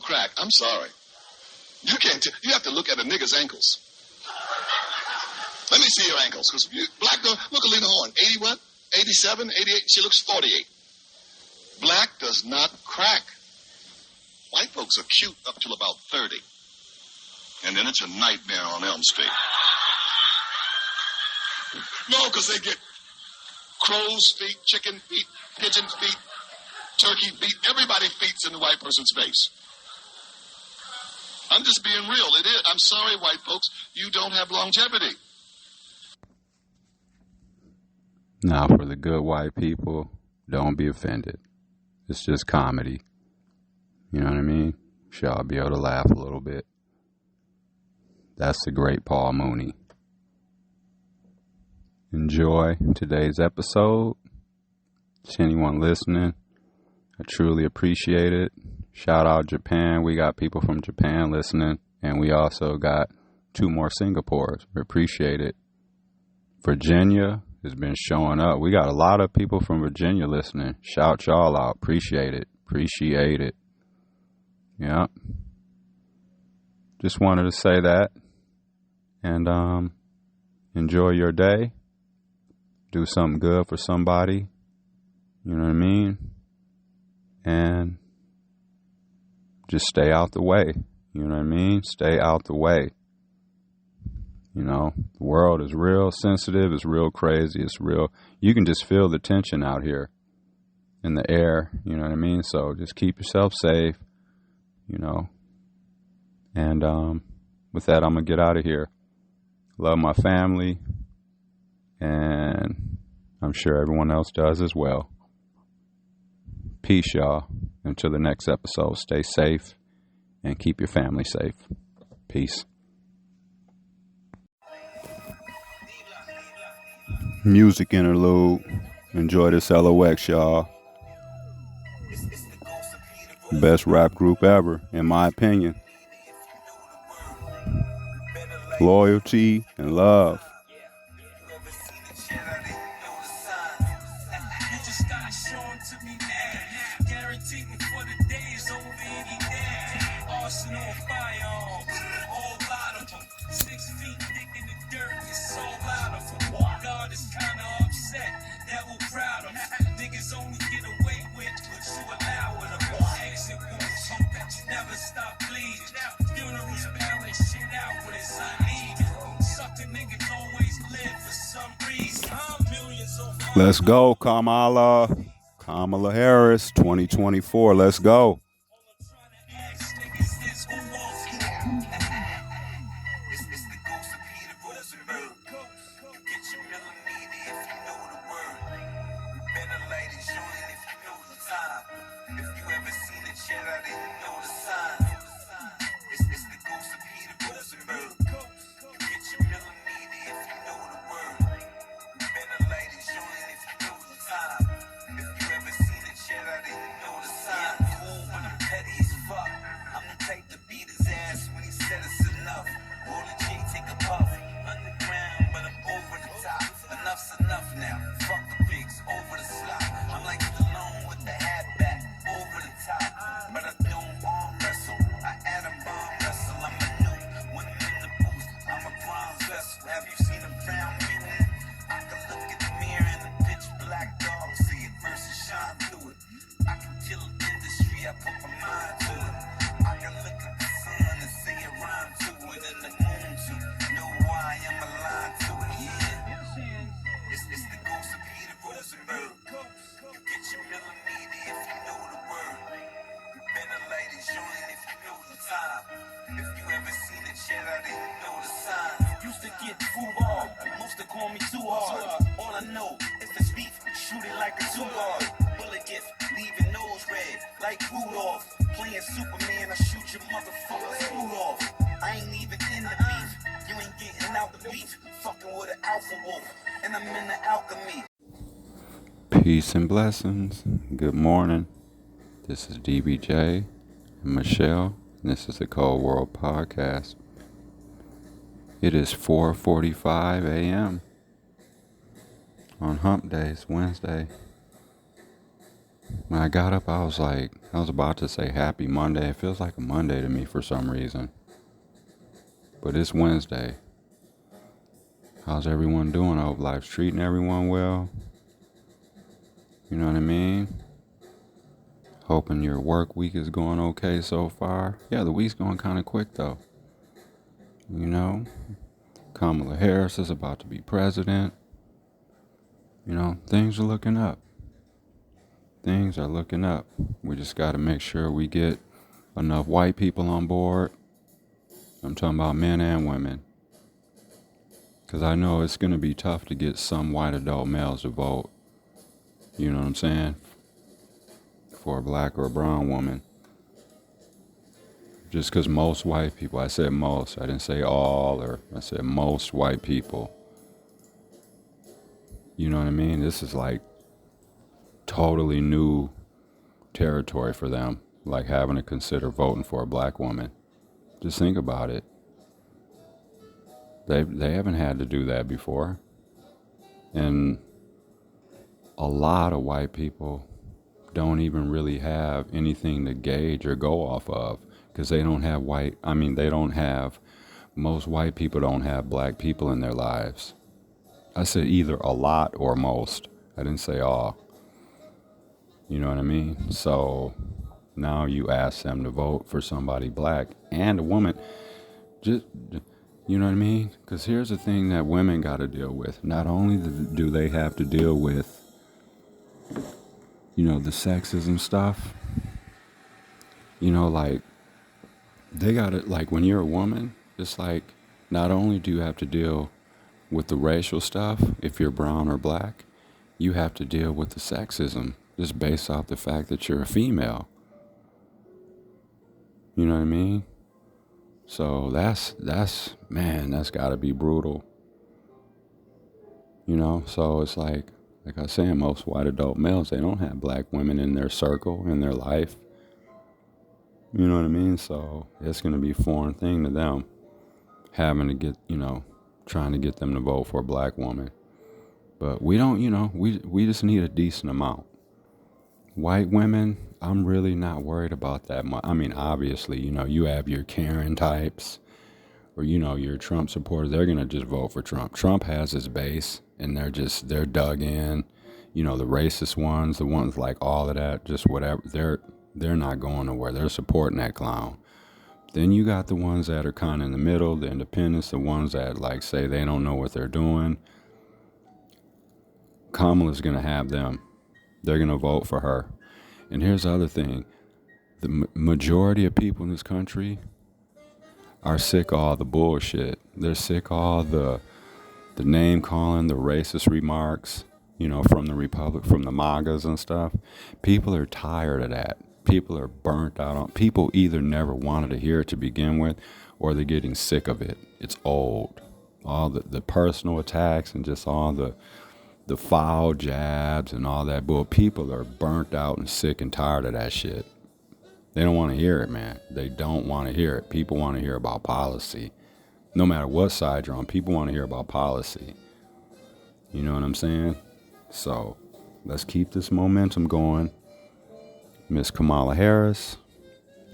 crack, I'm sorry. You can't. You have to look at a nigga's ankles. Let me see your ankles. Because black girl, look at Lena Horne. 80 what? 87, 88. She looks 48. Black does not crack. White folks are cute up till about 30. And then it's a nightmare on Elm Street. No, because they get crow's feet, chicken feet, pigeon feet, turkey feet. Everybody's feet's in the white person's face. I'm just being real. It is. I'm sorry, white folks. You don't have longevity. Now, for the good white people, don't be offended. It's just comedy. You know what I mean? Y'all be able to laugh a little bit. That's the great Paul Mooney. Enjoy today's episode. To anyone listening, I truly appreciate it. Shout out Japan. We got people from Japan listening, and we also got 2 more Singapores. We appreciate it. Virginia has been showing up. We got a lot of people from Virginia listening. Shout y'all out. Appreciate it. Appreciate it. Yeah. Just wanted to say that. And enjoy your day. Do something good for somebody. You know what I mean? And just stay out the way. You know what I mean? Stay out the way. You know, the world is real sensitive. It's real crazy. It's real. You can just feel the tension out here in the air. You know what I mean? So just keep yourself safe, you know. And with that, I'm going to get out of here. Love my family. And I'm sure everyone else does as well. Peace, y'all. Until the next episode, stay safe and keep your family safe. Peace. Music interlude. Enjoy this LOX, y'all. Best rap group ever, in my opinion. Loyalty and love. Let's go, Kamala Harris, 2024. Let's go. Peace and blessings. Good morning. This is DVJ and Michelle. And this is the Cold World Podcast. It is 4:45 a.m. on Hump Day. It's Wednesday. When I got up, I was about to say happy Monday. It feels like a Monday to me for some reason. But it's Wednesday. How's everyone doing? I hope life's treating everyone well. You know what I mean? Hoping your work week is going okay so far. Yeah, the week's going kind of quick though. You know, Kamala Harris is about to be president. You know, things are looking up. Things are looking up. We just got to make sure we get enough white people on board. I'm talking about men and women. Because I know it's going to be tough to get some white adult males to vote. You know what I'm saying? For a black or a brown woman. Just because most white people, I said most, I didn't say all, or I said most white people. You know what I mean? This is like totally new territory for them, like having to consider voting for a black woman. Just think about it. They haven't had to do that before. And a lot of white people don't even really have anything to gauge or go off of, because they don't have most white people don't have black people in their lives. I said either a lot or most. I didn't say all. You know what I mean? So now you ask them to vote for somebody black and a woman. Just, you know what I mean? Because here's the thing that women got to deal with. Not only do they have to deal with, you know, the sexism stuff. You know, like, they got to, like, when you're a woman, it's like, not only do you have to deal with the racial stuff, if you're brown or black, you have to deal with the sexism, just based off the fact that you're a female. You know what I mean? So that's got to be brutal. You know, so it's like I was saying, most white adult males, they don't have black women in their circle, in their life. You know what I mean? So it's going to be a foreign thing to them, having to get, you know, trying to get them to vote for a black woman. But we don't, you know, we just need a decent amount. White women, I'm really not worried about that much. I mean, obviously, you know, you have your Karen types, or, you know, your Trump supporters, they're going to just vote for Trump. Trump has his base, and they're dug in. You know, the racist ones, the ones like all of that, just whatever, they're not going nowhere. They're supporting that clown. Then you got the ones that are kind of in the middle, the independents, the ones that like say they don't know what they're doing. Kamala's going to have them. They're going to vote for her. And here's the other thing. The majority of people in this country are sick of all the bullshit. They're sick of all the name calling, the racist remarks, you know, from the Republic, from the MAGAs and stuff. People are tired of that. People are burnt out on. People either never wanted to hear it to begin with, or they're getting sick of it. It's old. All the personal attacks and just all the foul jabs and all that bull. People are burnt out and sick and tired of that shit. They don't want to hear it, man. They don't want to hear it. People want to hear about policy. No matter what side you're on, people want to hear about policy. You know what I'm saying? So let's keep this momentum going. Miss Kamala Harris,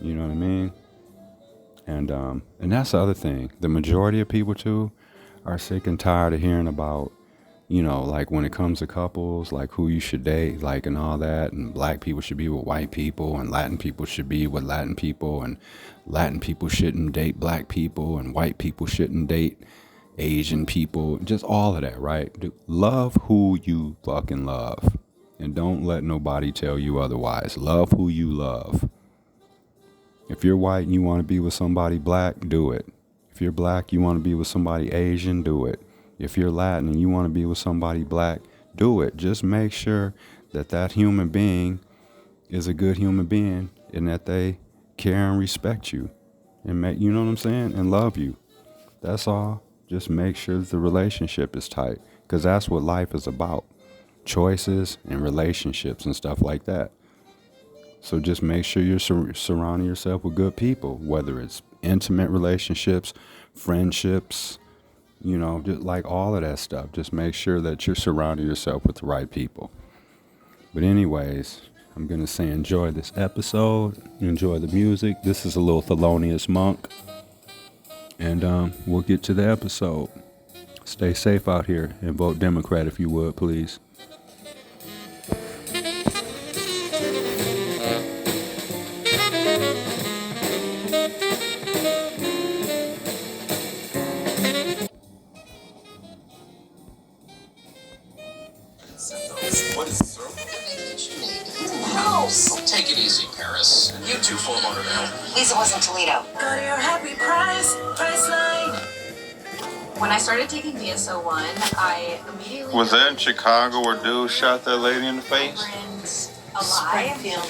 you know what I mean? And that's the other thing. The majority of people, too, are sick and tired of hearing about, you know, like when it comes to couples, like who you should date, like, and all that, and black people should be with white people, and Latin people should be with Latin people, and Latin people shouldn't date black people, and white people shouldn't date Asian people, just all of that, right? Love who you fucking love, and don't let nobody tell you otherwise. Love who you love. If you're white and you want to be with somebody black, do it. If you're black, you want to be with somebody Asian, do it. If you're Latin and you want to be with somebody black, do it. Just make sure that human being is a good human being, and that they care and respect you, and you know what I'm saying, and love you. That's all. Just make sure that the relationship is tight, because that's what life is about. Choices and relationships and stuff like that. So just make sure you're surrounding yourself with good people, whether it's intimate relationships, friendships, you know, just like all of that stuff. Just make sure that you're surrounding yourself with the right people. But anyways, I'm going to say enjoy this episode. Enjoy the music. This is a little Thelonious Monk. And we'll get to the episode. Stay safe out here and vote Democrat if you would, please. What is this, sir? House. Take it easy, Paris. You two Fort Lauderdale. Lisa was in Toledo. Go to your happy price line. When I started taking VS01, I immediately Was that in Chicago where dude shot that lady in the face? Springfield,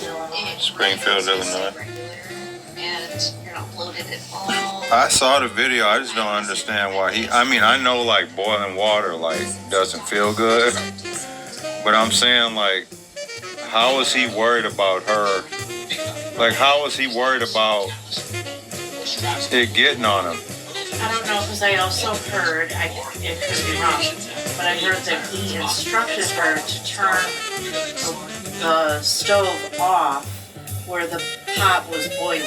Illinois. And you're not bloated at all. I saw the video. I just don't understand why I know like boiling water like doesn't feel good. But I'm saying like, how is he worried about her? Like, how is he worried about it getting on him? I don't know, because I also heard, it could be wrong, but I heard that he instructed her to turn the stove off where the pot was boiling.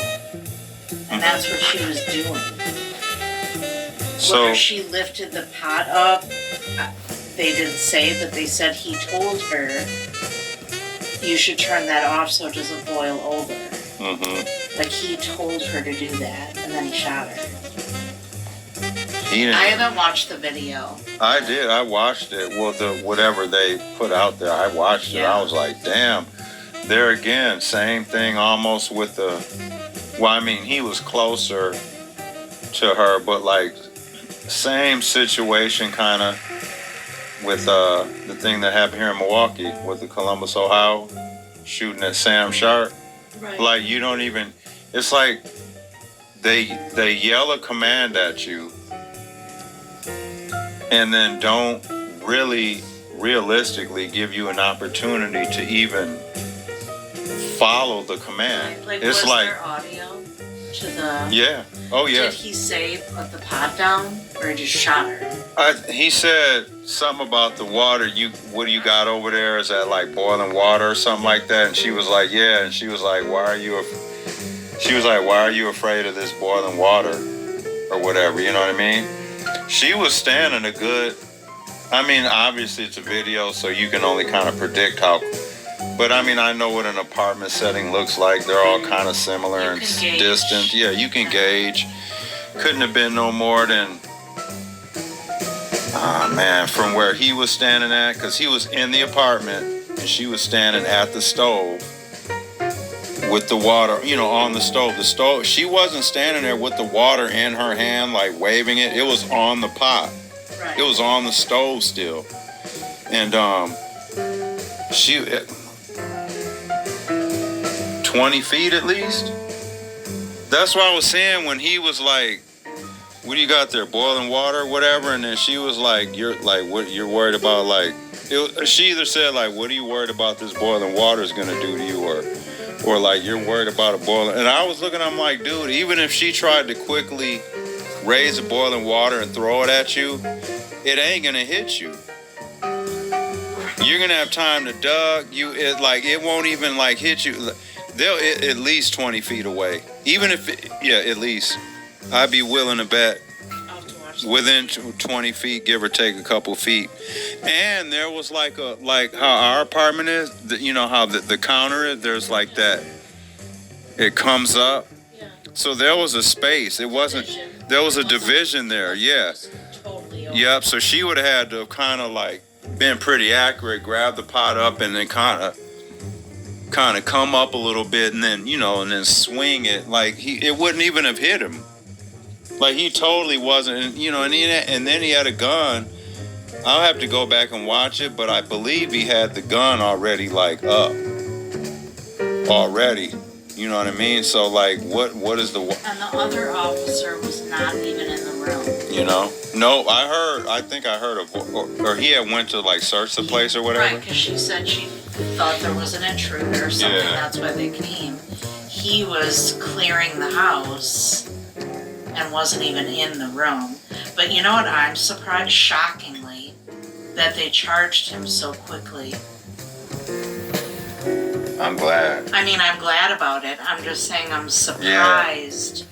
And that's what she was doing. So, whether she lifted the pot up, they didn't say, but they said he told her, you should turn that off so it doesn't boil over. mm-hmm. Like, he told her to do that, and then he shot her. He didn't. I haven't watched the video. I did. I watched it. Well, whatever they put out there, I watched it. Yeah. I was like, damn. There again, same thing almost with the... Well, I mean, he was closer to her, but like, same situation kind of with the thing that happened here in Milwaukee with the Columbus, Ohio, shooting at Sam Sharp. Right. Like, you don't even... It's like they yell a command at you and then don't really realistically give you an opportunity to even follow the command. Like, it's was like there audio to the... Yeah. Oh yeah. Did he say put the pot down, or just shot her? He said something about the water. What do you got over there? Is that like boiling water or something like that? And she was like, yeah. And she was like, why are you afraid of this boiling water or whatever? You know what I mean? She was standing a good... I mean, obviously it's a video, so you can only kind of predict how... But I mean, I know what an apartment setting looks like. They're all kind of similar and distant. Yeah, you can gauge. Couldn't have been no more than... from where he was standing at, because he was in the apartment and she was standing at the stove with the water, on the stove. The stove, she wasn't standing there with the water in her hand, like waving it. It was on the pot. Right. It was on the stove still. And 20 feet at least. That's what I was saying when he was like, what do you got there, boiling water or whatever? And then she was like, what you're worried about? Like, she either said like, what are you worried about this boiling water is going to do to you? Or like, you're worried about a boiling. And I was looking, I'm like, dude, even if she tried to quickly raise the boiling water and throw it at you, it ain't going to hit you. You're going to have time to duck. It won't even like hit you. They'll at least 20 feet away. Even if, at least. I'd be willing to bet within 20 feet, give or take a couple feet. And there was like how our apartment is, how the counter is, there's like that, it comes up. Yeah. So there was a space. It wasn't, there was a division there. Yeah. Totally. Yep. So she would have had to kind of like been pretty accurate, grab the pot up and then kind of come up a little bit and then, and then swing it. Like it wouldn't even have hit him. Like, he totally wasn't, and then he had a gun. I'll have to go back and watch it, but I believe he had the gun already, like, up. Already. You know what I mean? So, like, what is the... And the other officer was not even in the room. No, I think I heard or he had went to, like, search the place or whatever. Right, because she said she thought there was an intruder or something. Yeah. That's why they came. He was clearing the house and wasn't even in the room. But you know what? I'm surprised, shockingly, that they charged him so quickly. I'm glad. I mean, I'm glad about it. I'm just saying I'm surprised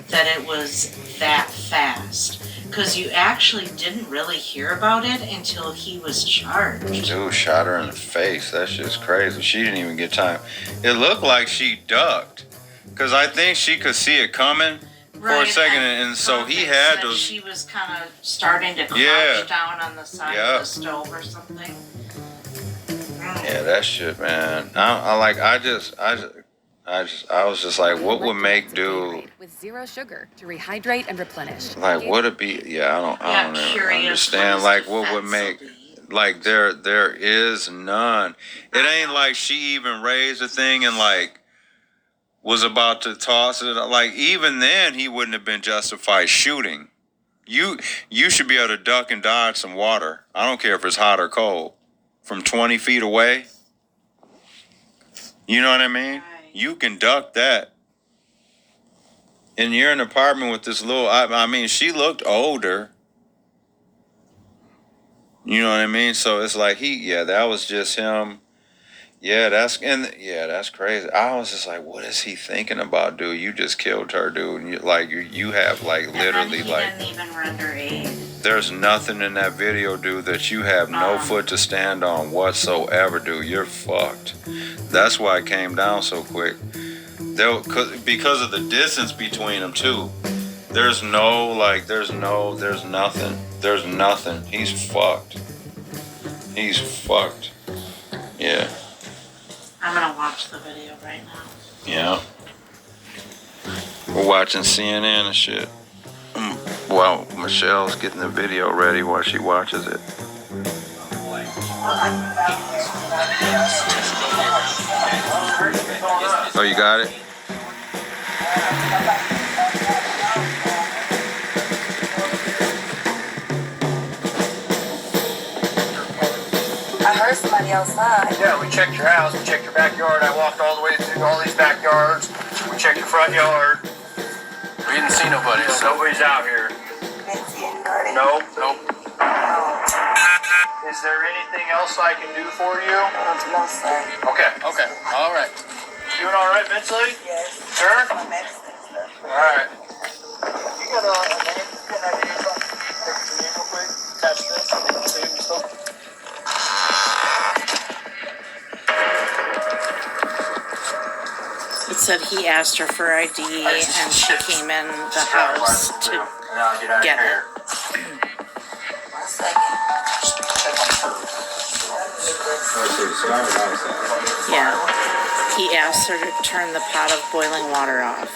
that it was that fast. Because you actually didn't really hear about it until he was charged. Dude shot her in the face. That's just crazy. She didn't even get time. It looked like she ducked. Because I think she could see it coming for a second. And so he had to... She was kind of starting to crouch down on the side of the stove or something. Yeah, that shit, man. I was just like, what would make dude with zero sugar to rehydrate and replenish? Like, would it be? Yeah, I don't understand. Like, what would make? Like, there is none. It ain't like she even raised a thing and like was about to toss it. Like, even then, he wouldn't have been justified shooting. You should be able to duck and dodge some water. I don't care if it's hot or cold. From 20 feet away. You know what I mean? You can duck that. And you're in an apartment with this little, I mean, she looked older. You know what I mean? So it's like that was just him. Yeah, that's crazy. I was just like, what is he thinking about, dude? You just killed her, dude. And you have like literally didn't even render aid. There's nothing in that video, dude, that you have no foot to stand on whatsoever, dude. You're fucked. That's why it came down so quick. Because of the distance between them, too. There's nothing. There's nothing. He's fucked. Yeah. I'm gonna watch the video right now. Yeah. We're watching CNN and shit. Well, Michelle's getting the video ready while she watches it. Oh, you got it? I heard somebody outside. Yeah, we checked your house, we checked your backyard. I walked all the way through all these backyards. We checked your front yard. We didn't see nobody, so nobody's out here. Didn't see anybody. Nope. Is there anything else I can do for you? No, sir. Okay. All right. Doing all right mentally? Yes. Sure? My medicine, sir. All right. You got a name? Can I give you something? Take the name real quick. Attach this. See if you still... It said he asked her for ID and she came in the house to get it. 1 second. Yeah. He asked her to turn the pot of boiling water off.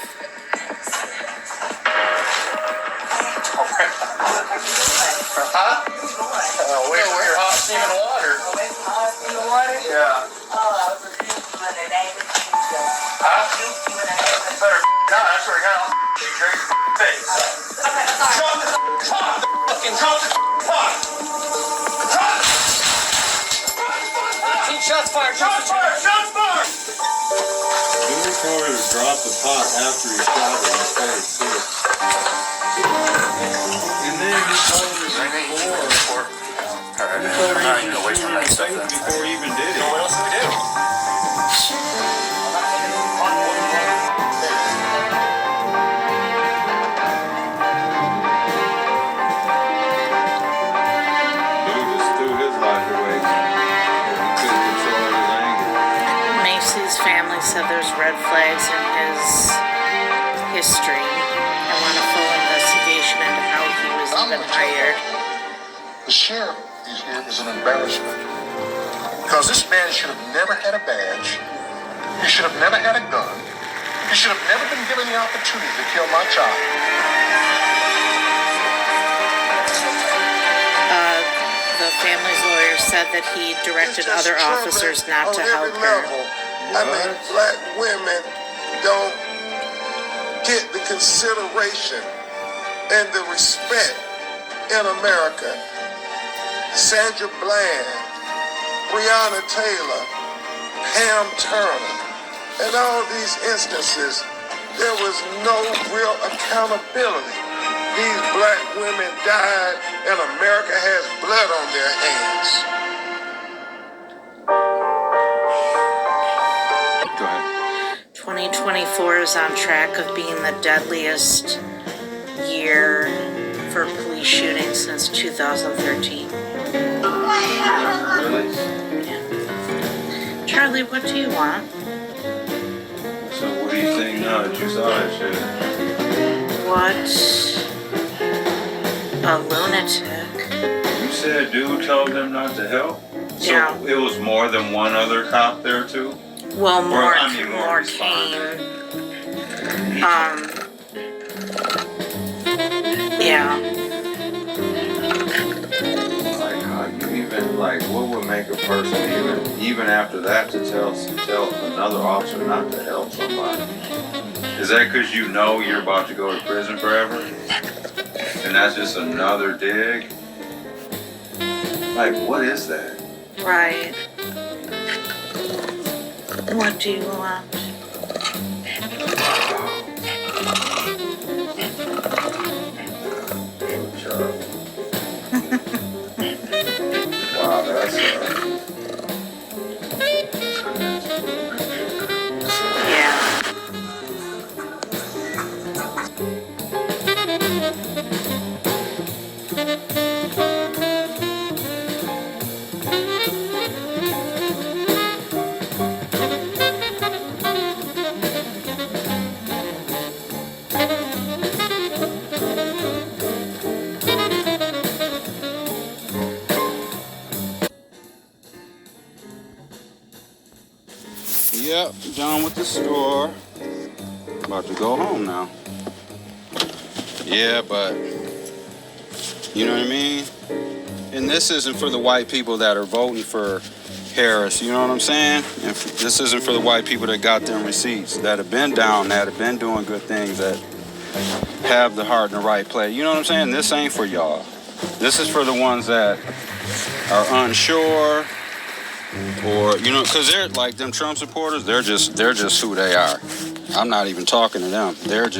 Wait for your hot steaming water. Wait for hot steaming water? Yeah. I was refused to in the name of Jesus. Better not. That's where you're going to drink your face. Drop the pot. Fucking drop the pot. Drop it. Shots fired. Shots fired. Shots fired. He told her to drop the pot after he shot her in the face, too. And then he told her before. Alright. He told her You know, wait for that stuff then. before he even did it. What else do we do? Family said there's red flags in his history and want a full investigation into how he was even hired. The sheriff is here is an embarrassment. Because this man should have never had a badge. He should have never had a gun. He should have never been given the opportunity to kill my child. The family's lawyer said that he directed other officers not to help her. I mean, black women don't get the consideration and the respect in America. Sandra Bland, Breonna Taylor, Pam Turner, in all these instances, there was no real accountability. These black women died and America has blood on their hands. 2024 is on track of being the deadliest year for police shootings since 2013. Really? Yeah. Charlie, what do you want? So what do you think now that you saw that shit? What? A lunatic. You said dude told them not to help? So Yeah. it was more than one other cop there too? Well, more more came. Yeah. Like how you even like what would make a person even after that to tell another officer not to help somebody? Is that because you know you're about to go to prison forever? And that's just another dig? Like what is that? Right. What do you want? Wow, that's Yeah. Yep, done with the store. About to go home now. Yeah, but you know what I mean? And this isn't for the white people that are voting for Harris, you know what I'm saying? And this isn't for the white people that got them receipts, that have been down, that have been doing good things, that have the heart in the right place. You know what I'm saying? This ain't for y'all. This is for the ones that are unsure, or you know, because they're like them Trump supporters. They're just who they are. I'm not even talking to them. They're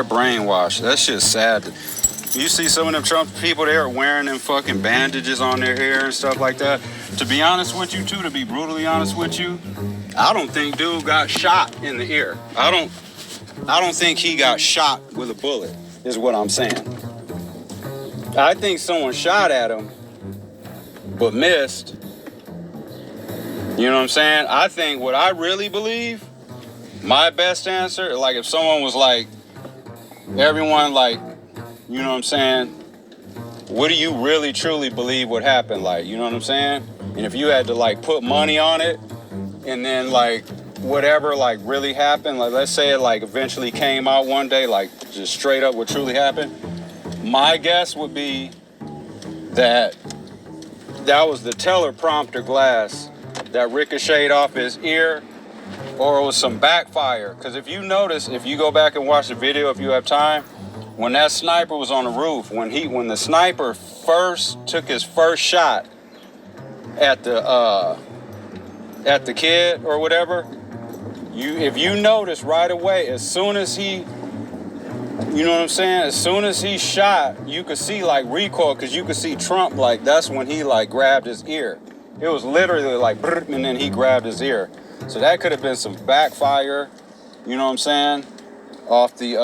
brainwashed. That shit's sad. You see some of them Trump people, they are wearing them fucking bandages on their hair and stuff like that. To be honest with you, too, to be brutally honest with you, I don't think dude got shot in the ear. I don't think he got shot with a bullet, is what I'm saying. I think someone shot at him, but missed. You know what I'm saying? I think what I really believe, my best answer, like if someone was like, everyone like, you know what I'm saying? What do you really truly believe would happen? Like, you know what I'm saying? And if you had to like put money on it and then like whatever like really happened, like let's say it like eventually came out one day, like just straight up what truly happened. My guess would be that was the teleprompter glass that ricocheted off his ear, or it was some backfire. Because if you notice, if you go back and watch the video, if you have time, when that sniper was on the roof, when the sniper first took his first shot at the kid or whatever, if you notice right away, as soon as he, you know what I'm saying? As soon as he shot, you could see like recoil, because you could see Trump, like that's when he like grabbed his ear. It was literally like, and then he grabbed his ear. So that could have been some backfire, you know what I'm saying, off the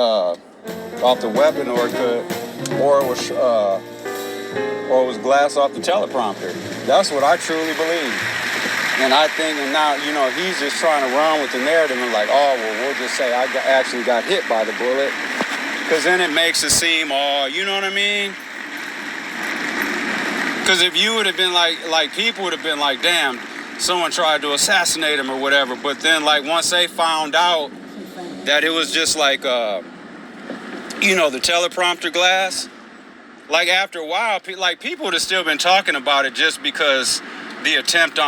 weapon, or it was glass off the teleprompter. That's what I truly believe. And I think, and now, you know, he's just trying to run with the narrative and like, oh, well, we'll just say I actually got hit by the bullet. Because then it makes it seem, oh, you know what I mean? Because if you would have been like people would have been like, damn, someone tried to assassinate him or whatever. But then, like, once they found out that it was just like, you know, the teleprompter glass, like after a while, like people would have still been talking about it just because the attempt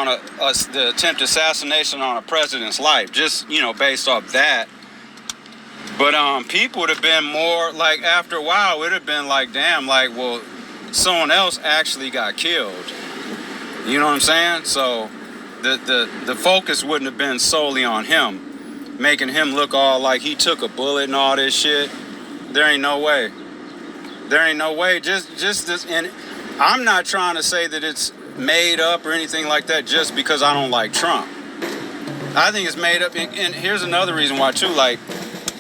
assassination on a president's life, just, you know, based off that. But people would have been more like, after a while, it would have been like, damn, like, well, someone else actually got killed. You know what I'm saying? So the focus wouldn't have been solely on him, making him look all like he took a bullet and all this shit. There ain't no way. There ain't no way. Just this, and I'm not trying to say that it's made up or anything like that just because I don't like Trump. I think it's made up. And here's another reason why too. Like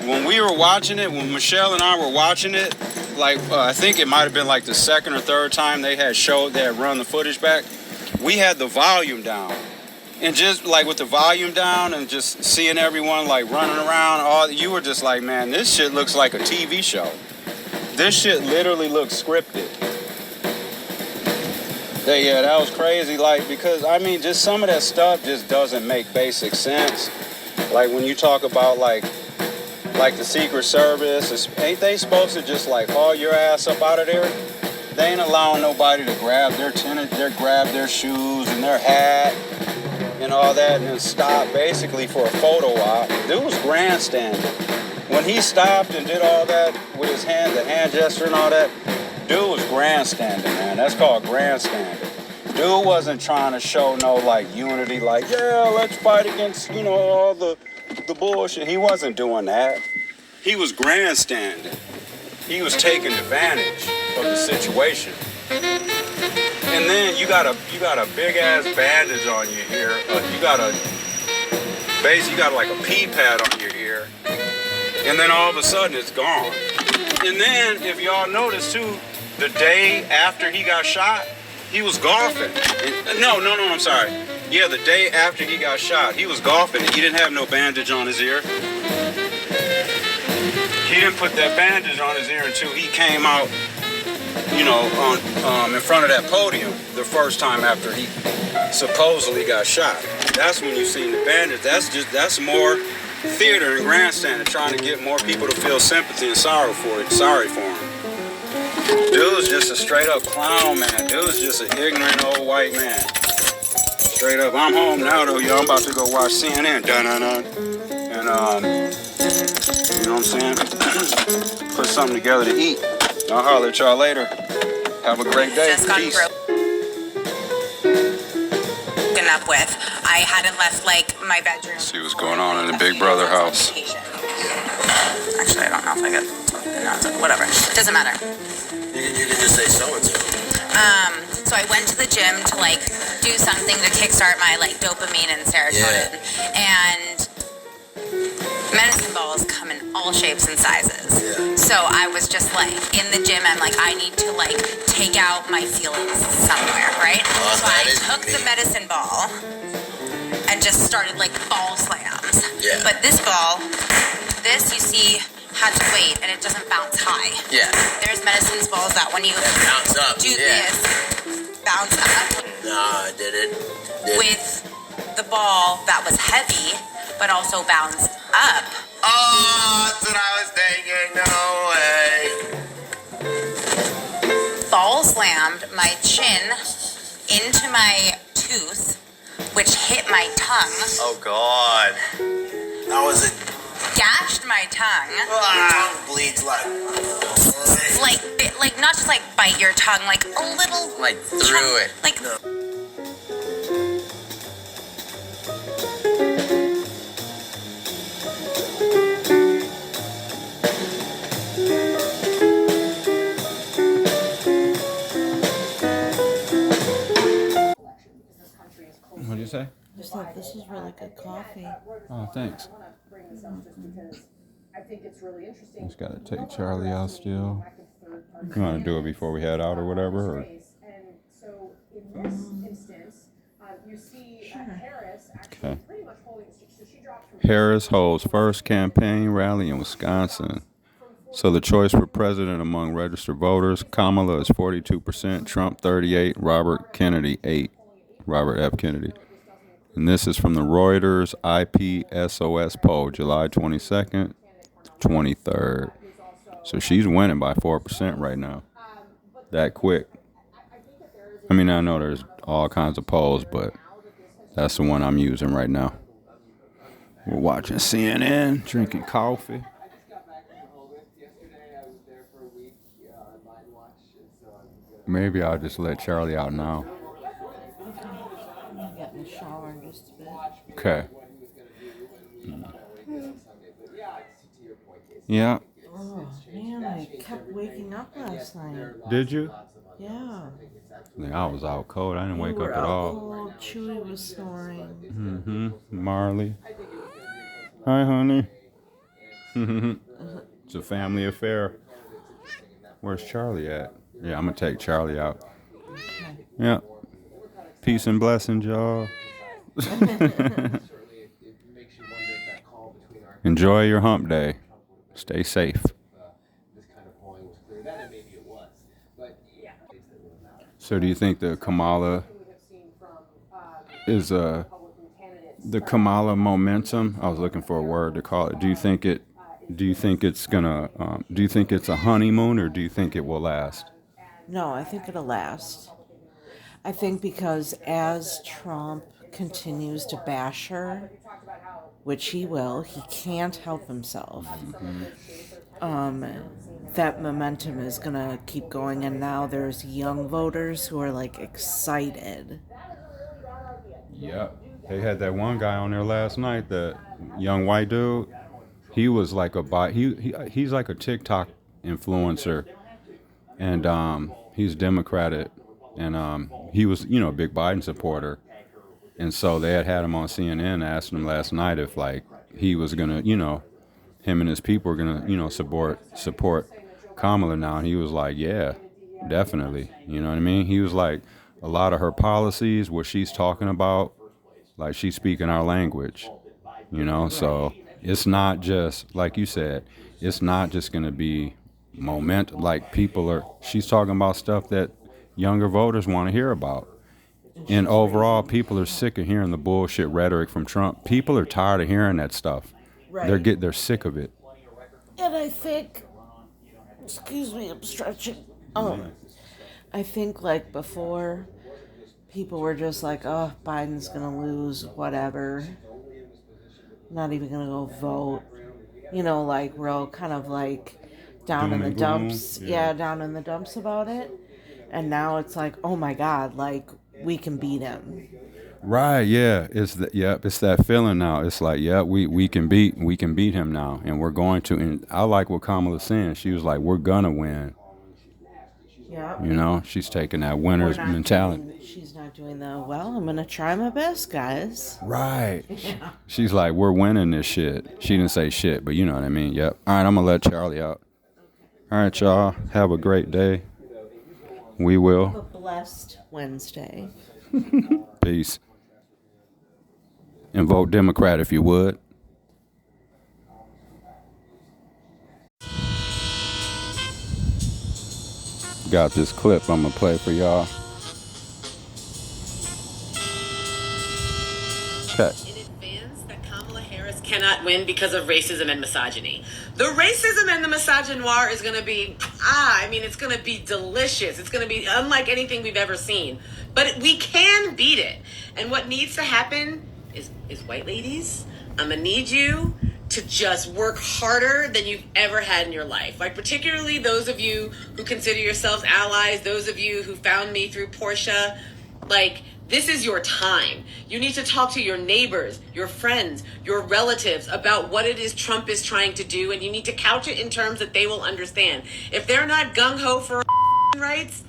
when we were watching it, when Michelle and I were watching it, like I think it might have been like the second or third time they had run the footage back. We had the volume down, and just like with the volume down and just seeing everyone like running around, you were just like, man, this shit looks like a TV show. This shit literally looks scripted. Yeah, that was crazy. Like, because I mean, just some of that stuff just doesn't make basic sense. Like when you talk about like the Secret Service, ain't they supposed to just like haul your ass up out of there? They ain't allowing nobody to grab grab their shoes and their hat and all that and then stop basically for a photo op. Dude was grandstanding. When he stopped and did all that with his hand, the hand gesture and all that, dude was grandstanding, man. That's called grandstanding. Dude wasn't trying to show no like unity, like, yeah, let's fight against, all the bullshit. He wasn't doing that. He was grandstanding. He was taking advantage of the situation. And then you got a big ass bandage on your ear. You got like a pee pad on your ear. And then all of a sudden it's gone. And then if y'all notice too, the day after he got shot, he was golfing. No, I'm sorry. Yeah, the day after he got shot, he was golfing and he didn't have no bandage on his ear. He didn't put that bandage on his ear until he came out, in front of that podium the first time after he supposedly got shot. That's when you seen the bandage. That's more theater and grandstanding, trying to get more people to feel sympathy and sorry for him. Dude's just a straight up clown, man. Dude's just an ignorant old white man. Straight up. I'm home now though, y'all. I'm about to go watch CNN. Dun-dun-dun. And you know what I'm saying? Put something together to eat. I'll holler at y'all later. Have a great day. Just got Peace. broken up with. I hadn't left like my bedroom. See what's going on in the Big Brother house. Actually, I don't know if I got whatever. Doesn't matter. You can just say so-and-so. So I went to the gym to like do something to kickstart my like dopamine and serotonin. And medicine balls come in all shapes and sizes. Yeah. So I was just like in the gym, I'm like, I need to like take out my feelings somewhere, right? So I took the medicine ball and just started like ball slams. Yeah. But this you see has weight and it doesn't bounce high. Yeah. There's medicine balls that when you bounce up. do this, bounce up. Nah, I did it. With the ball that was heavy, but also bounced up. Oh, that's what I was thinking. No way. Ball slammed my chin into my tooth, which hit my tongue. Oh, God. That was it. Gashed my tongue. Tongue bleeds like Not just like bite your tongue, like a little. Like through it. Like. No. What'd you say? Just thought this is really good coffee. Oh, thanks. Just gotta take Charlie out still. You wanna do it before we head out or whatever? Or? Okay. Harris holds first campaign rally in Wisconsin. So the choice for president among registered voters, Kamala is 42%, Trump 38%, Robert F. Kennedy. And this is from the Reuters IPSOS poll, July 22nd, 23rd. So she's winning by 4% right now. That quick. I mean, I know there's all kinds of polls, but that's the one I'm using right now. We're watching CNN, drinking coffee. Maybe I'll just let Charlie out now. I'll get in the shower in just a bit. Okay. Yeah. Oh, man, I kept waking up last night. Did you? Yeah. I was out cold. I didn't You wake were up at out all. cold. Chewy was snoring. Mm-hmm. Marley. Hi, honey. It's a family affair. Where's Charlie at? Yeah, I'm going to take Charlie out. Okay. Yeah. Peace and blessings, y'all. Enjoy your hump day. Stay safe. So do you think the Kamala is the Kamala momentum? I was looking for a word to call it. Do you think it's a honeymoon, or do you think it will last? No, I think it'll last. I think because as Trump continues to bash her, which he will, he can't help himself. That momentum is gonna keep going, and now there's young voters who are like excited. Yep. They had that one guy on there last night, that young white dude. He was like he's like a TikTok influencer, and he's Democratic, and he was a big Biden supporter, and so they had him on CNN, asking him last night if like he was gonna him and his people are gonna support Kamala now, and he was like, yeah, definitely. You know what I mean? He was like, a lot of her policies, what she's talking about, like she's speaking our language, so it's not just, like you said, it's not just going to be momentum. Like she's talking about stuff that younger voters want to hear about. And overall, people are sick of hearing the bullshit rhetoric from Trump. People are tired of hearing that stuff. Right. They're sick of it. And I think, excuse me, I'm stretching. I think like before, people were just like, oh, Biden's gonna lose, whatever. Not even gonna go vote. Like we're all kind of like down in the dumps. Yeah, down in the dumps about it. And now it's like, oh my God, like we can beat him. Right, yeah. It's that feeling now. It's like, yeah, we can beat him now, and we're going to. And I like what Kamala's saying. She was like, we're gonna win. Yeah. She's taking that winner's mentality. She's not doing I'm gonna try my best, guys. Right. Yeah. She's like, we're winning this shit. She didn't say shit, but you know what I mean. Yep. All right, I'm gonna let Charlie out. All right, y'all. Have a great day. We will. Have a blessed Wednesday. Peace. And vote Democrat if you would. Got this clip I'm gonna play for y'all. Okay. In advance that Kamala Harris cannot win because of racism and misogyny. The racism and the misogynoir is gonna be, it's gonna be delicious. It's gonna be unlike anything we've ever seen. But we can beat it. And what needs to happen is white ladies, I'm gonna need you to just work harder than you've ever had in your life. Like particularly those of you who consider yourselves allies, those of you who found me through Portia, like this is your time. You need to talk to your neighbors, your friends, your relatives about what it is Trump is trying to do, and you need to couch it in terms that they will understand. If they're not gung-ho for rights,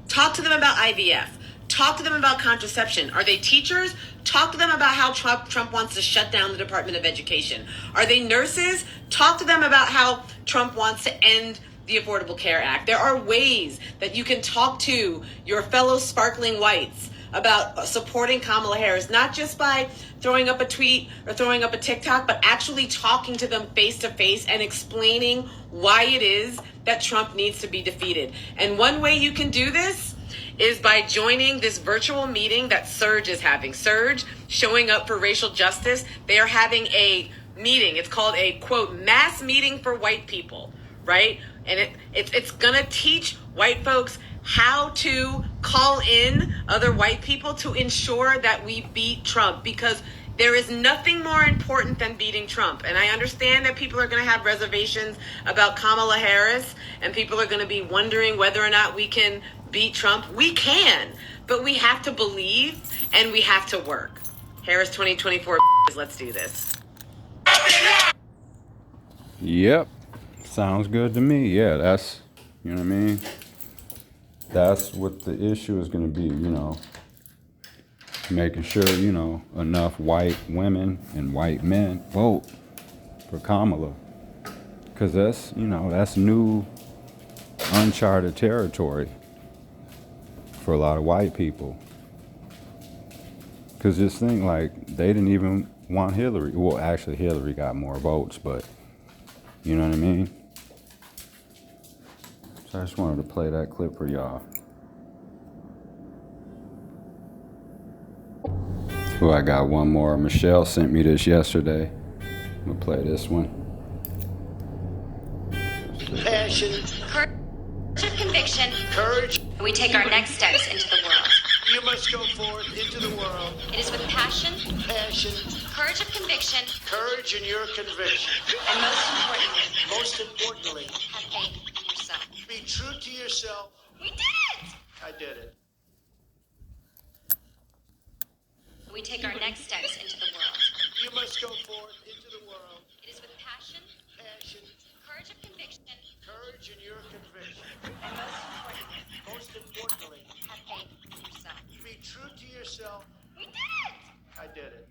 talk to them about IVF. Talk to them about contraception. Are they teachers? Talk to them about how Trump wants to shut down the Department of Education. Are they nurses? Talk to them about how Trump wants to end the Affordable Care Act. There are ways that you can talk to your fellow sparkling whites about supporting Kamala Harris, not just by throwing up a tweet or throwing up a TikTok, but actually talking to them face to face and explaining why it is that Trump needs to be defeated. And one way you can do this is by joining this virtual meeting that Surge is having. Surge, showing up for racial justice. They are having a meeting. It's called a, quote, mass meeting for white people, right? And it's going to teach white folks how to call in other white people to ensure that we beat Trump, because there is nothing more important than beating Trump. And I understand that people are going to have reservations about Kamala Harris, and people are going to be wondering whether or not we can beat Trump. We can, but we have to believe and we have to work. Harris 2024, let's do this. Yep. Sounds good to me. Yeah, that's, you know what I mean? that's what the issue is going to be, making sure, enough white women and white men vote for Kamala. Because that's new uncharted territory for a lot of white people. Because just think, like, they didn't even want Hillary. Well, actually, Hillary got more votes, but you know what I mean? So I just wanted to play that clip for y'all. Oh, I got one more. Michelle sent me this yesterday. I'm going to play this one. Passion. Courage of conviction. Courage. We take our next steps into the world. You must go forth into the world. It is with passion. Passion. Courage of conviction. Courage in your conviction. And most importantly, have faith in yourself. Be true to yourself. We did it! I did it. We take our next steps into the world. You must go forth into the world. It is with passion. Passion. Courage of conviction. Courage in your conviction. And most importantly, have faith in yourself. Be true to yourself. We did it! I did it.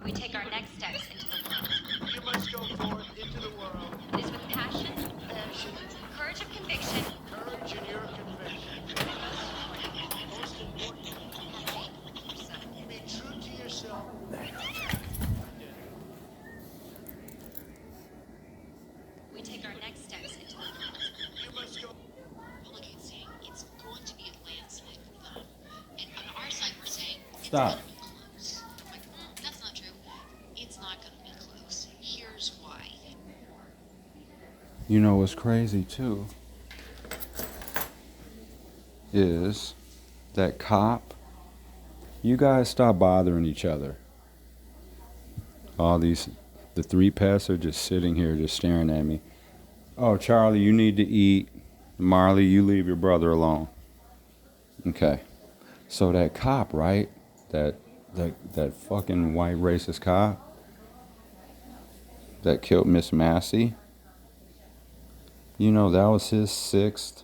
We take our next steps into the world. You must go forth into the world. It is with passion. Passion. Courage of conviction. Courage in your conviction. And most importantly, have faith in yourself. Be true to yourself. We did it! We take our next steps into the world. You must go. Republicans saying it's going to be a landslide for them. And on our side, we're saying it's Stop. going to be close. I'm like, that's not true. It's not going to be close. Here's why. You know what's crazy too is that cop, you guys stop bothering each other. The three pests are just sitting here just staring at me. Oh, Charlie, you need to eat. Marley, you leave your brother alone. Okay. So that cop, right? That fucking white racist cop that killed Miss Massey. That was his 6th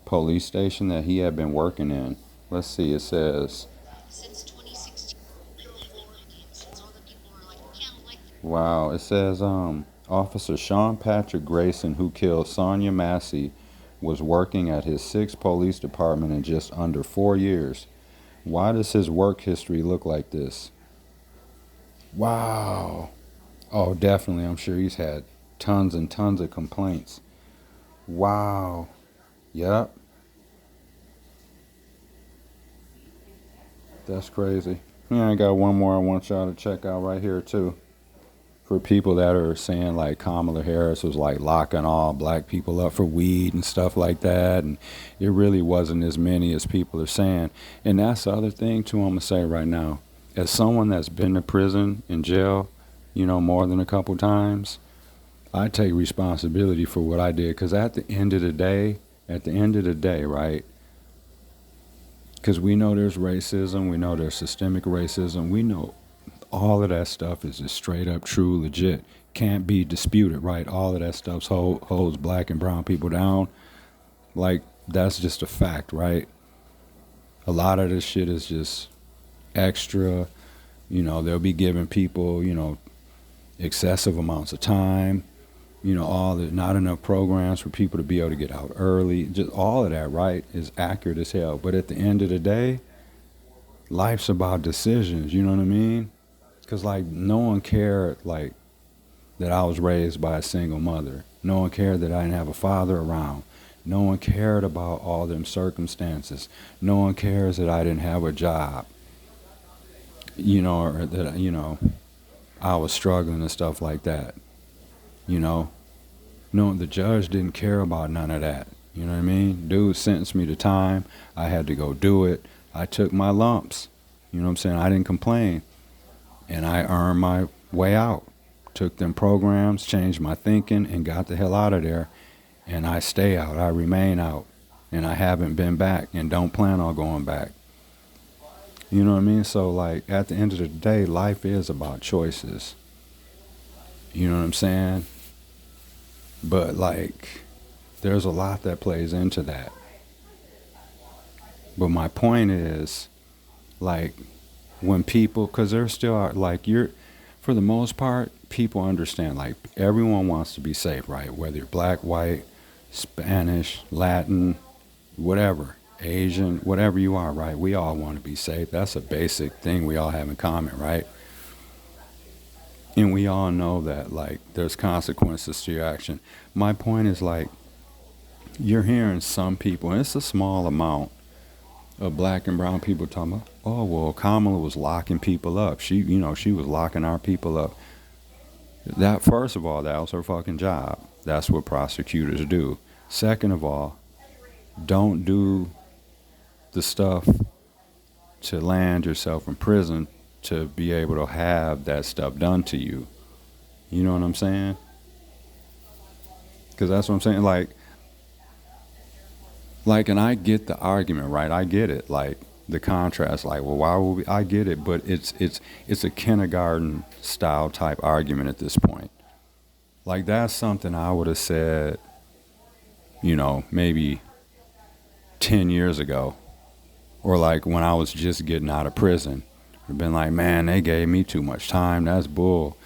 police station that he had been working in. Let's see, it says. Since 2016, since all the people were like, we can't like. Wow, it says, Officer Sean Patrick Grayson, who killed Sonia Massey, was working at his 6th police department in just under 4 years. Why does his work history look like this? Wow. Oh, definitely. I'm sure he's had tons and tons of complaints. Wow. Yep. That's crazy. Yeah, I got one more I want y'all to check out right here, too. For people that are saying, like, Kamala Harris was, like, locking all black people up for weed and stuff like that. And it really wasn't as many as people are saying. And that's the other thing, too, I'm going to say right now. As someone that's been to prison, in jail, more than a couple times, I take responsibility for what I did. Because at the end of the day, right, because we know there's racism, we know there's systemic racism, we know all of that stuff is just straight up true, legit, can't be disputed, right? All of that stuff holds black and brown people down. Like, that's just a fact, right? A lot of this shit is just extra. They'll be giving people, excessive amounts of time, not enough programs for people to be able to get out early. Just all of that, right, is accurate as hell. But at the end of the day, life's about decisions, you know what I mean? Because, like, no one cared, like, that I was raised by a single mother. No one cared that I didn't have a father around. No one cared about all them circumstances. No one cares that I didn't have a job. Or that, I was struggling and stuff like that. No, the judge didn't care about none of that. You know what I mean? Dude sentenced me to time. I had to go do it. I took my lumps. You know what I'm saying? I didn't complain. And I earned my way out. Took them programs, changed my thinking, and got the hell out of there. And I stay out. I remain out. And I haven't been back and don't plan on going back. You know what I mean? So, like, at the end of the day, life is about choices. You know what I'm saying? But, like, there's a lot that plays into that. But my point is, like, when people, because there still are, like, for the most part, people understand, like, everyone wants to be safe, right? Whether you're black, white, Spanish, Latin, whatever, Asian, whatever you are, right? We all want to be safe. That's a basic thing we all have in common, right? And we all know that, like, there's consequences to your action. My point is, like, you're hearing some people, and it's a small amount of black and brown people talking about, oh, well, Kamala was locking people up. She was locking our people up. That, first of all, that was her fucking job. That's what prosecutors do. Second of all, don't do the stuff to land yourself in prison to be able to have that stuff done to you. You know what I'm saying? Because that's what I'm saying. Like, and I get the argument, right? I get it. Like, the contrast, like, well, why would we? I get it, but it's a kindergarten style type argument at this point. Like, that's something I would have said, maybe 10 years ago, or like when I was just getting out of prison. I've been like, man, they gave me too much time. That's bull.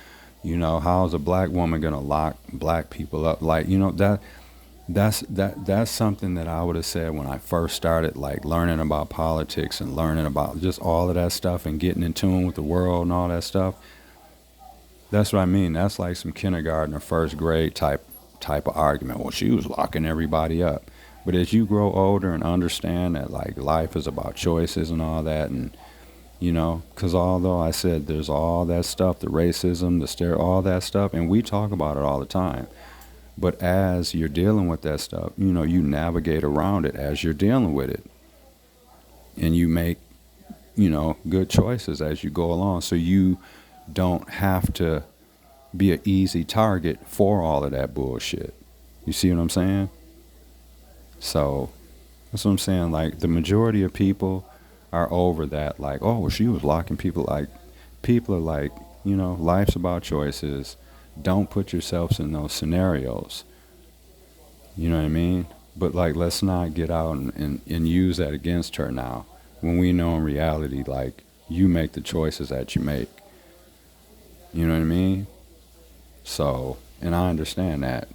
How's a black woman gonna lock black people up? Like, that's something that I would have said when I first started, like, learning about politics and learning about just all of that stuff and getting in tune with the world and all that stuff. That's what I mean. That's like some kindergarten or first grade type of argument. Well, she was locking everybody up. But as you grow older and understand that, like, life is about choices and all that, and because although I said there's all that stuff, the racism, all that stuff, and we talk about it all the time. But as you're dealing with that stuff, you navigate around it as you're dealing with it. And you make, good choices as you go along. So you don't have to be an easy target for all of that bullshit. You see what I'm saying? So that's what I'm saying. Like, the majority of people are over that. Like, oh, well, she was locking people. Like, people are like, life's about choices. Don't put yourselves in those scenarios. You know what I mean? But, like, let's not get out and use that against her now, when we know in reality, like, you make the choices that you make. You know what I mean? So, and I understand that.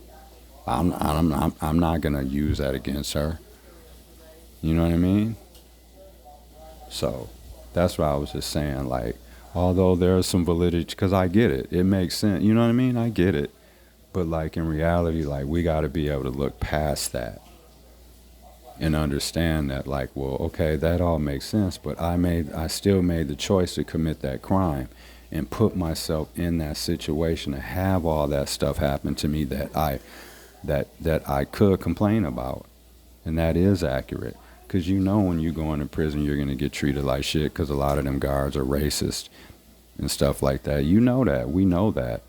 I'm not gonna use that against her. You know what I mean? So, that's what I was just saying. Like, although there's some validity, because I get it. It makes sense. You know what I mean? I get it. But, like, in reality, like, we got to be able to look past that and understand that, like, well, okay, that all makes sense, but I still made the choice to commit that crime and put myself in that situation to have all that stuff happen to me that I could complain about. And that is accurate. Because when you go into prison, you're going to get treated like shit because a lot of them guards are racist and stuff like that. You know that. We know that.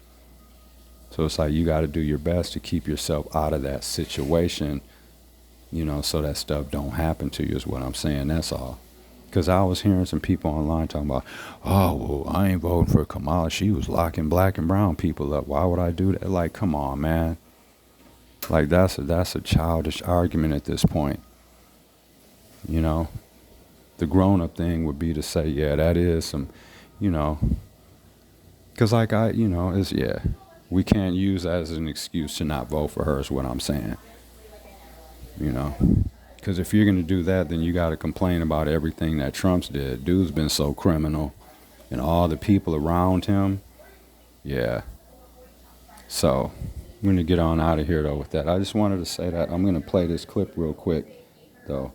So it's like you got to do your best to keep yourself out of that situation, so that stuff don't happen to you is what I'm saying. That's all. Because I was hearing some people online talking about, oh, well, I ain't voting for Kamala. She was locking black and brown people up. Why would I do that? Like, come on, man. Like, that's a childish argument at this point. The grown-up thing would be to say, yeah, that is some, because, like, we can't use that as an excuse to not vote for her is what I'm saying. Because if you're going to do that, then you got to complain about everything that Trump's did. Dude's been so criminal, and all the people around him. Yeah. So, I'm going to get on out of here, though, with that. I just wanted to say that. I'm going to play this clip real quick, though.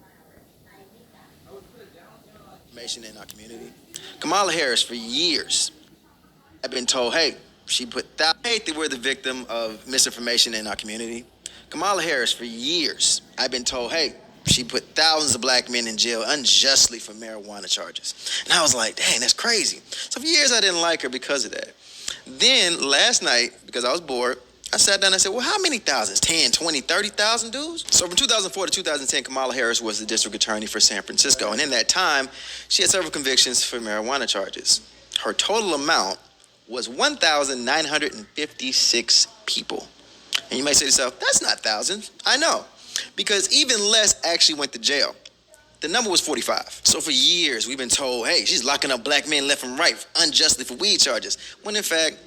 In our community. Kamala Harris, for years, I've been told, hey, they were the victim of misinformation in our community. Kamala Harris, for years, I've been told, hey, she put thousands of black men in jail unjustly for marijuana charges. And I was like, dang, that's crazy. So for years, I didn't like her because of that. Then last night, because I was bored, I sat down and I said, well, how many thousands? 10, 20, 30,000 dudes? So from 2004 to 2010, Kamala Harris was the district attorney for San Francisco. And in that time, she had several convictions for marijuana charges. Her total amount was 1,956 people. And you may say to yourself, that's not thousands. I know, because even less actually went to jail. The number was 45. So for years, we've been told, hey, she's locking up black men left and right unjustly for weed charges. When in fact,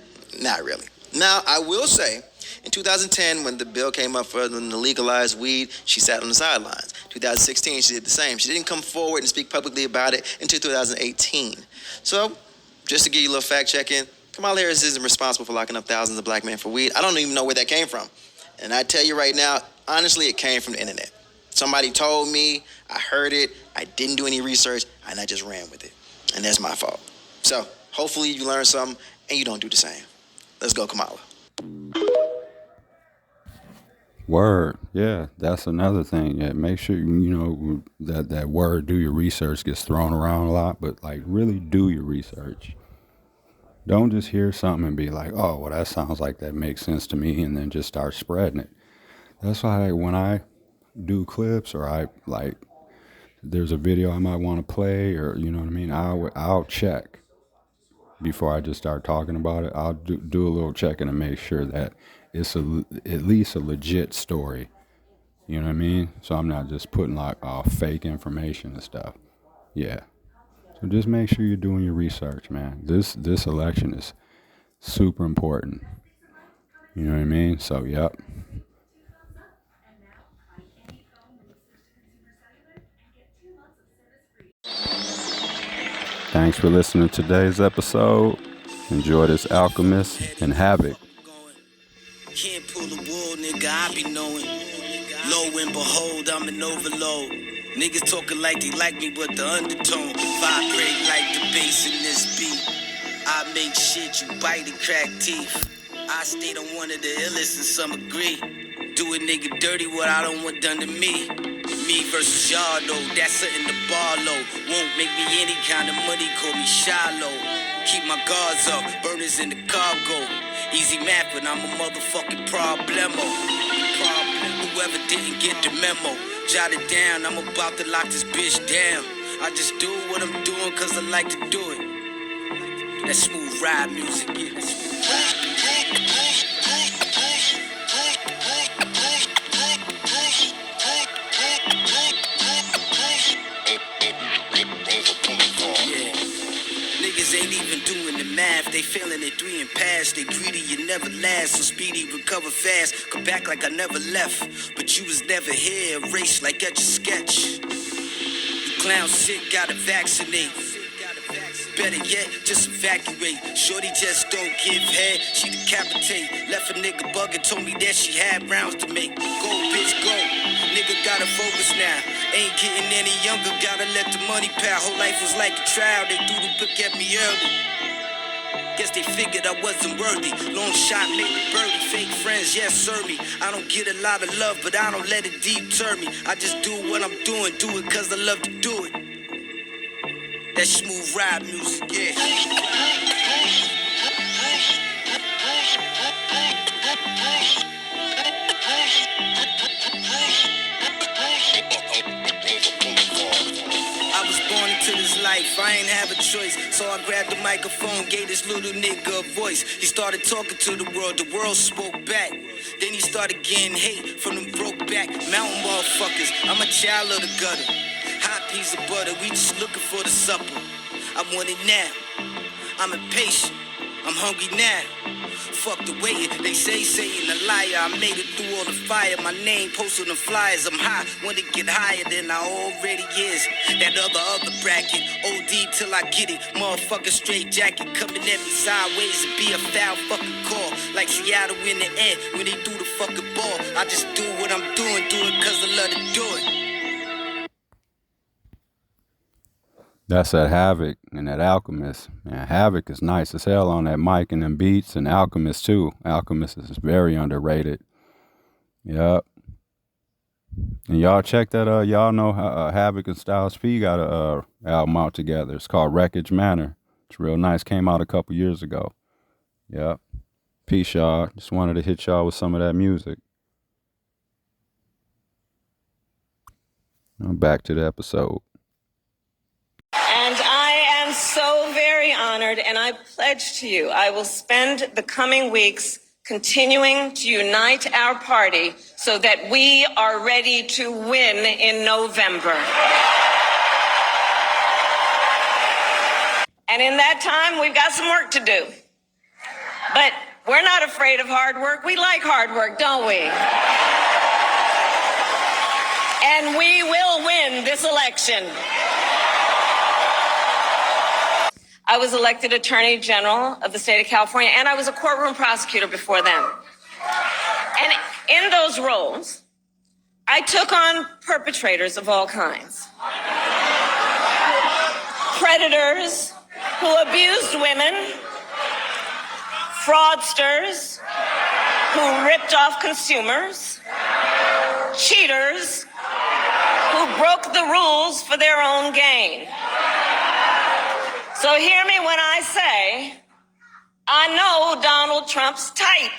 not really. Now, I will say, in 2010, when the bill came up for them to legalize weed, she sat on the sidelines. 2016, she did the same. She didn't come forward and speak publicly about it until 2018. So, just to give you a little fact checking, Kamala Harris isn't responsible for locking up thousands of black men for weed. I don't even know where that came from. And I tell you right now, honestly, it came from the internet. Somebody told me, I heard it, I didn't do any research, and I just ran with it. And that's my fault. So, hopefully you learn something and you don't do the same. Let's go, Kamala. Word. Yeah, that's another thing. Yeah, make sure, that word, do your research, gets thrown around a lot, but like really do your research. Don't just hear something and be like, oh, well, that sounds like that makes sense to me, and then just start spreading it. That's why when I do clips or there's a video I might want to play, or you know what I mean, I'll check before I just start talking about it. I'll do a little checking to make sure that it's at least a legit story. You know what I mean? So I'm not just putting like fake information and stuff. Yeah. So just make sure you're doing your research, man. This election is super important. You know what I mean? So, yep. Thanks for listening to today's episode. Enjoy this Alchemist and Havoc. Can't pull the wool, nigga, I be knowing. Lo and behold, I'm an overload. Niggas talking like they like me, but the undertone vibrate like the bass in this beat. I make shit, you bite and crack teeth. I stayed on one of the illest and some agree. Do a nigga dirty what I don't want done to me. Me versus y'all, though, that's something to bar low. Won't make me any kind of money, call me shallow. Keep my guards up, burners in the cargo. Easy math, but I'm a motherfucking problemo. Whoever didn't get the memo, jot it down, I'm about to lock this bitch down. I just do what I'm doing cause I like to do it. That smooth ride music, yeah, that smooth ride. Ain't even doing the math, they failing at 3 and pass. They greedy, you never last, so speedy, recover fast. Come back like I never left, but you was never here. Erase like at your sketch. You clown sick, gotta vaccinate. Better yet, just evacuate. Shorty just don't give head, she decapitate. Left a nigga bugging, told me that she had rounds to make. Go, bitch, go. Nigga gotta focus now. Ain't getting any younger, gotta let the money pile. Whole life was like a trial, they threw the book at me early. Guess they figured I wasn't worthy. Long shot, make a birdie. Fake friends, yes, sir me. I don't get a lot of love, but I don't let it deter me. I just do what I'm doing, do it cause I love to do it. That smooth ride music, yeah. I was born into this life, I ain't have a choice. So I grabbed the microphone, gave this little nigga a voice. He started talking to the world spoke back. Then he started getting hate from them broke back mountain motherfuckers. I'm a child of the gutter. Hot piece of butter, we just looking for the supper. I want it now, I'm impatient, I'm hungry now. Fuck the waiting, they say a liar. I made it through all the fire, my name posted on the flyers. I'm high, want to get higher than I already is. That other bracket, OD till I get it. Motherfucker straight jacket coming at me sideways. It be a foul fucking call, like Seattle in the air when they do the fucking ball. I just do what I'm doing, do it cause I love to do it. That's that Havoc and that Alchemist. Man, Havoc is nice as hell on that mic and them beats, and Alchemist too. Alchemist is very underrated. Yep. And y'all check that, y'all know how Havoc and Styles P got a album out together. It's called Wreckage Manor. It's real nice. Came out a couple years ago. Yep. Peace, y'all. Just wanted to hit y'all with some of that music. Now back to the episode. And I am so very honored, and I pledge to you, I will spend the coming weeks continuing to unite our party so that we are ready to win in November. And in that time, we've got some work to do. But we're not afraid of hard work. We like hard work, don't we? And we will win this election. I was elected Attorney General of the state of California, and I was a courtroom prosecutor before then. And in those roles, I took on perpetrators of all kinds. Predators who abused women, fraudsters who ripped off consumers, cheaters who broke the rules for their own gain. So hear me when I say, I know Donald Trump's type.